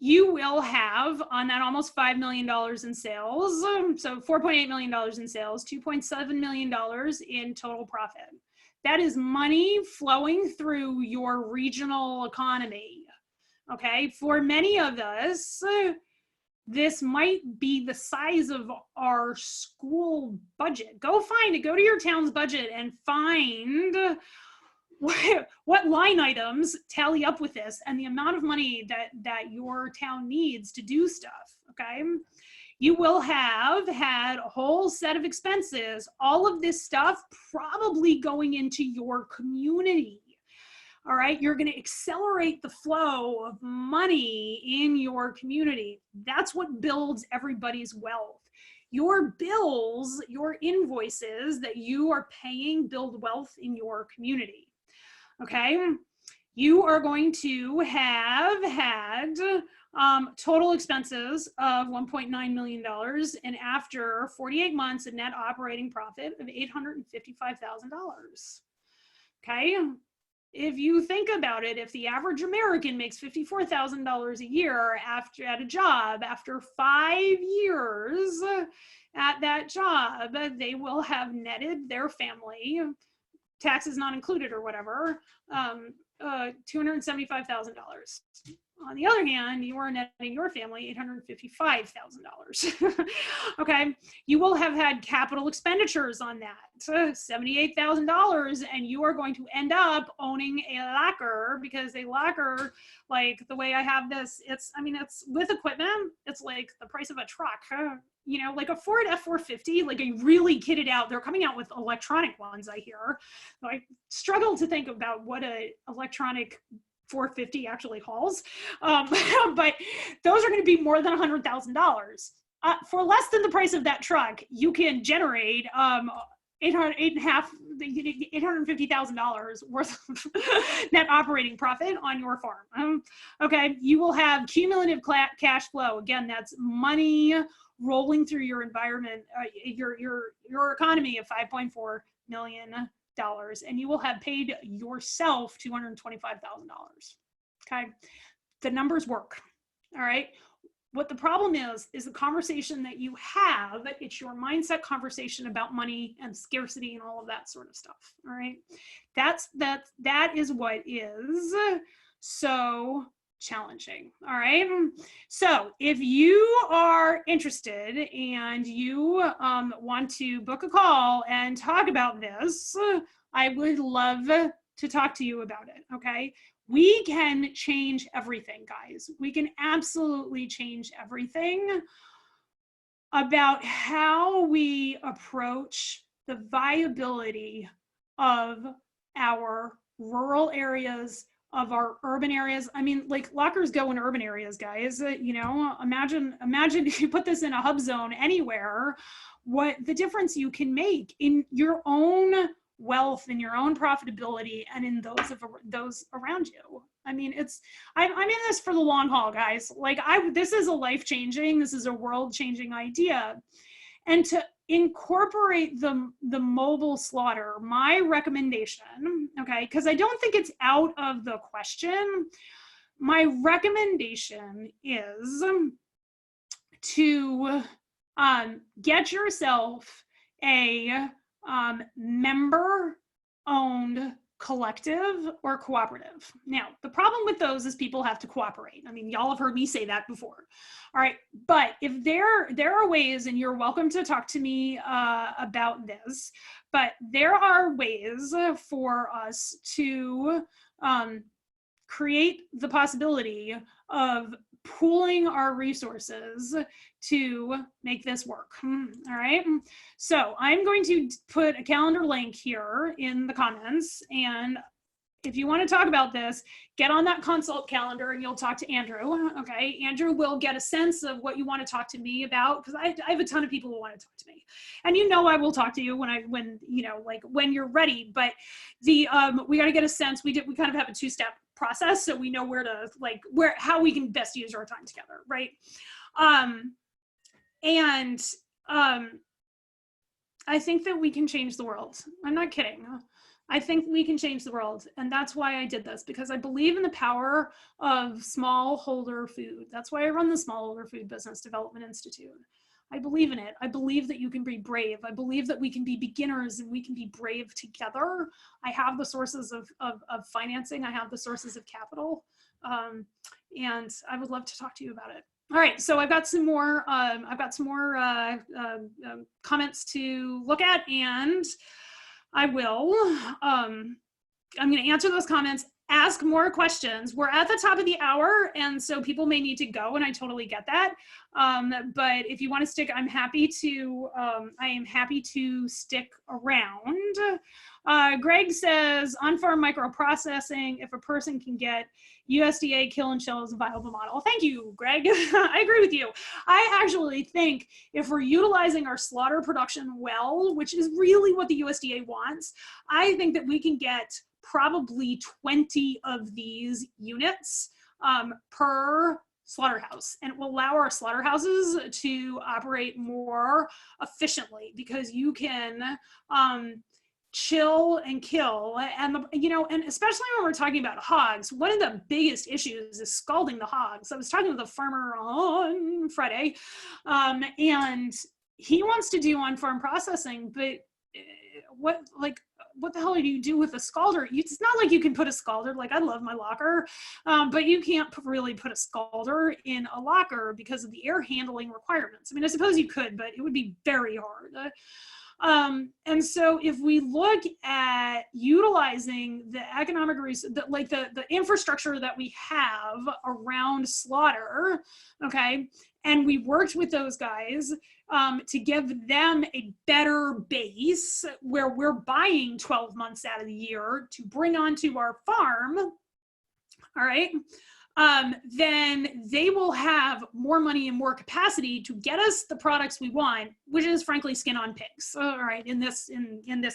S1: You will have, on that almost $5 million in sales, so $4.8 million in sales, $2.7 million in total profit. That is money flowing through your regional economy, Okay, for many of us, this might be the size of our school budget. Go find it, go to your town's budget and find what line items tally up with this and the amount of money that your town needs to do stuff, okay? You will have had a whole set of expenses, all of this stuff probably going into your community. All right, you're going to accelerate the flow of money in your community. That's what builds everybody's wealth. Your bills, your invoices that you are paying build wealth in your community. Okay, you are going to have had total expenses of $1.9 million, and after 48 months, a net operating profit of $855,000. Okay. If you think about it, if the average American makes $54,000 a year at a job, after 5 years at that job, they will have netted their family, taxes not included or whatever, $275,000. On the other hand, you are netting your family $855,000. Okay, you will have had capital expenditures on that, $78,000, and you are going to end up owning a locker, because a locker, like the way I have this, it's with equipment, it's like the price of a truck. You know, like a Ford F-450, like a really kitted out, they're coming out with electronic ones, I hear. So I struggle to think about what a electronic 450 actually hauls, but those are going to be more than $100,000. For less than the price of that truck, you can generate $850,000 worth of net operating profit on your farm. Okay, you will have cumulative cash flow. Again, that's money rolling through your environment, your economy of $5.4 million. And you will have paid yourself $225,000. Okay, the numbers work. All right. What the problem is the conversation that you have. It's your mindset conversation about money and scarcity and all of that sort of stuff. All right. That is what is so challenging. All right. So if you are interested and you want to book a call and talk about this, I would love to talk to you about it. Okay. We can change everything, guys. We can absolutely change everything about how we approach the viability of our rural areas, of our urban areas. I mean, like, lockers go in urban areas, guys. You know, imagine if you put this in a hub zone anywhere, what the difference you can make in your own wealth, in your own profitability, and in those around you. I mean, I'm in this for the long haul, guys. Like, this is a life-changing, this is a world-changing idea. And to incorporate the mobile slaughter, my recommendation, okay, because I don't think it's out of the question, my recommendation is to get yourself a member-owned collective or cooperative. Now, the problem with those is people have to cooperate. I mean, y'all have heard me say that before. All right, but if there are ways, and you're welcome to talk to me about this, but there are ways for us to create the possibility of pooling our resources to make this work. All right, so I'm going to put a calendar link here in the comments, and if you want to talk about this, get on that consult calendar and you'll talk to Andrew. Okay, Andrew will get a sense of what you want to talk to me about, because I have a ton of people who want to talk to me, and you know I will talk to you when you know, like, when you're ready. But we got to get a sense. We kind of have a two-step process, so we know how we can best use our time together, right? I think that we can change the world. I'm not kidding. I think we can change the world, and that's why I did this, because I believe in the power of smallholder food. That's why I run the Smallholder Food Business Development Institute. I believe in it. I believe that you can be brave. I believe that we can be beginners and we can be brave together. I have the sources of financing. I have the sources of capital. And I would love to talk to you about it. All right, so I've got some more. Comments to look at, and I will. I'm going to answer those comments, ask more questions. We're at the top of the hour, and so people may need to go, and I totally get that. But if you want to stick, I'm happy to. I am happy to stick around. Greg says, on-farm microprocessing, if a person can get USDA kill and chill is a viable model. Thank you, Greg. I agree with you. I actually think if we're utilizing our slaughter production well, which is really what the USDA wants, I think that we can get probably 20 of these units per slaughterhouse, and it will allow our slaughterhouses to operate more efficiently because you can chill and kill, and and especially when we're talking about hogs, one of the biggest issues is scalding the hogs. I was talking with a farmer on Friday, and he wants to do on-farm processing, but what the hell do you do with a scalder? It's not like you can put a scalder, like I love my locker, but you can't really put a scalder in a locker because of the air handling requirements. I mean, I suppose you could, but it would be very hard. And so if we look at utilizing the economic the infrastructure that we have around slaughter, okay, and we worked with those guys to give them a better base where we're buying 12 months out of the year to bring onto our farm, all right, then they will have more money and more capacity to get us the products we want, which is frankly skin on pigs. All right, in this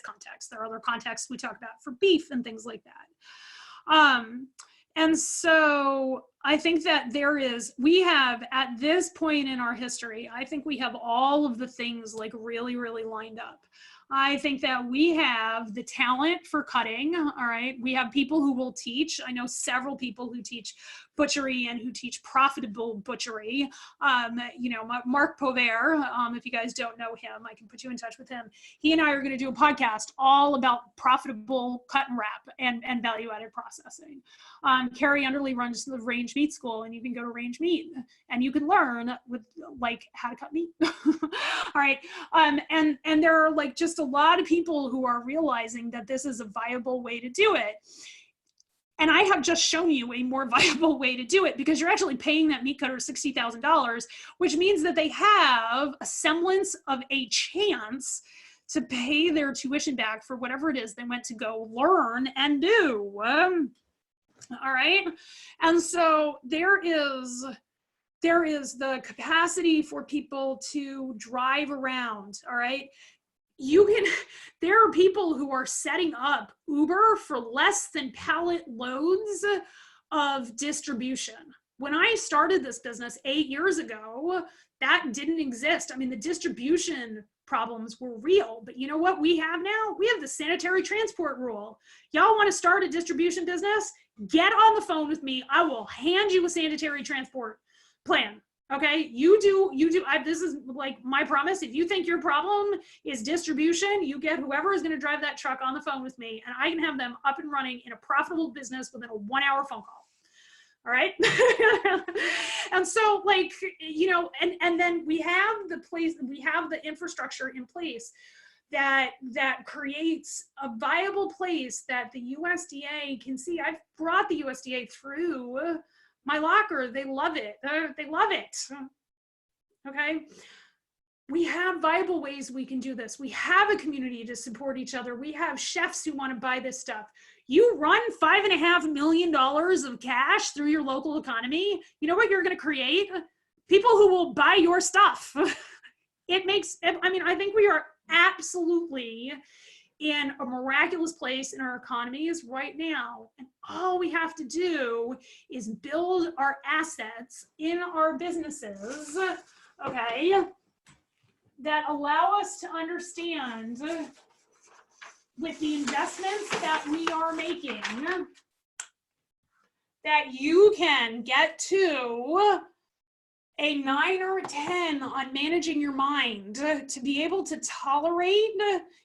S1: context. There are other contexts we talk about for beef and things like that. And so I think that we have at this point in our history, I think we have all of the things like really, really lined up. I think that we have the talent for cutting, all right? We have people who will teach. I know several people who teach butchery and who teach profitable butchery. Mark Povere, if you guys don't know him, I can put you in touch with him. He and I are gonna do a podcast all about profitable cut and wrap and value-added processing. Carrie Underley runs the Range Meat School, and you can go to Range Meat and you can learn with like how to cut meat. All right, and there are like just a lot of people who are realizing that this is a viable way to do it. And I have just shown you a more viable way to do it because you're actually paying that meat cutter $60,000, which means that they have a semblance of a chance to pay their tuition back for whatever it is they went to go learn and do. All right. And so there is the capacity for people to drive around. All right. There are people who are setting up Uber for less than pallet loads of distribution. When I started this business 8 years ago, that didn't exist. I mean, the distribution problems were real, but you know what we have now? We have the sanitary transport rule. Y'all want to start a distribution business? Get on the phone with me. I will hand you a sanitary transport plan. Okay, you do. This is like my promise. If you think your problem is distribution, you get whoever is going to drive that truck on the phone with me, and I can have them up and running in a profitable business within a 1-hour phone call. All right. And so like, and then we have the infrastructure in place that creates a viable place that the USDA can see. I've brought the USDA through my locker. They love it. They love it. Okay. We have viable ways we can do this. We have a community to support each other. We have chefs who want to buy this stuff. You run $5.5 million of cash through your local economy. You know what you're going to create? People who will buy your stuff. I think we are absolutely in a miraculous place in our economies right now. And all we have to do is build our assets in our businesses, okay, that allow us to understand with the investments that we are making that you can get to a 9 or a 10 on managing your mind to be able to tolerate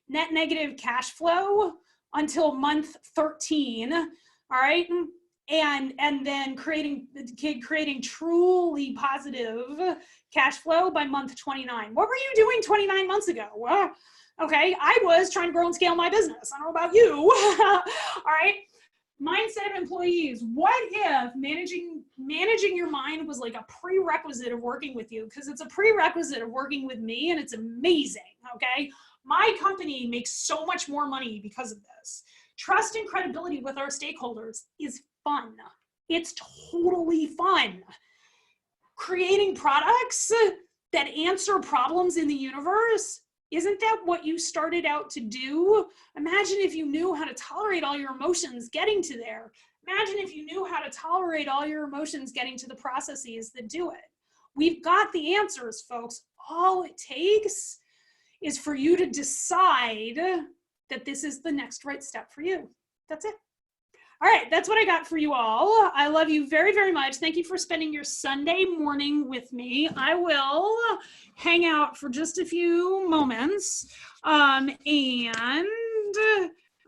S1: net negative cash flow until month 13, all right? and then creating truly positive cash flow by month 29. What were you doing 29 months ago? Okay, I was trying to grow and scale my business. I don't know about you. All right. Mindset of employees. What if managing your mind was like a prerequisite of working with you? Because it's a prerequisite of working with me, and it's amazing. Okay, my company makes so much more money because of this. Trust and credibility with our stakeholders is fun. It's totally fun. Creating products that answer problems in the universe, isn't that what you started out to do? Imagine if you knew how to tolerate all your emotions getting to there. Imagine if you knew how to tolerate all your emotions getting to the processes that do it. We've got the answers, folks. All it takes is for you to decide that this is the next right step for you. That's it. All right, that's what I got for you all. I love you very, very much. Thank you for spending your Sunday morning with me. I will hang out for just a few moments, and I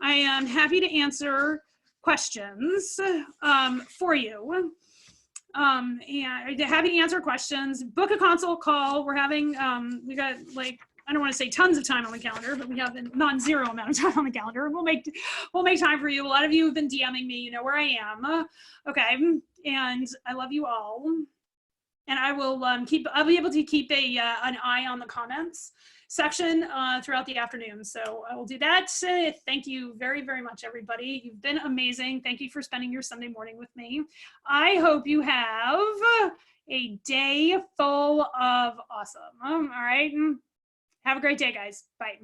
S1: am happy to answer questions for you. And happy to answer questions. Book a consult call. We're having, we got like, I don't want to say tons of time on the calendar, but we have a non-zero amount of time on the calendar, and we'll make time for you. A lot of you have been DMing me, you know where I am. Okay, and I love you all. And I will I'll be able to keep an eye on the comments section throughout the afternoon. So I will do that. Thank you very, very much, everybody. You've been amazing. Thank you for spending your Sunday morning with me. I hope you have a day full of awesome. All right. Have a great day, guys. Bye.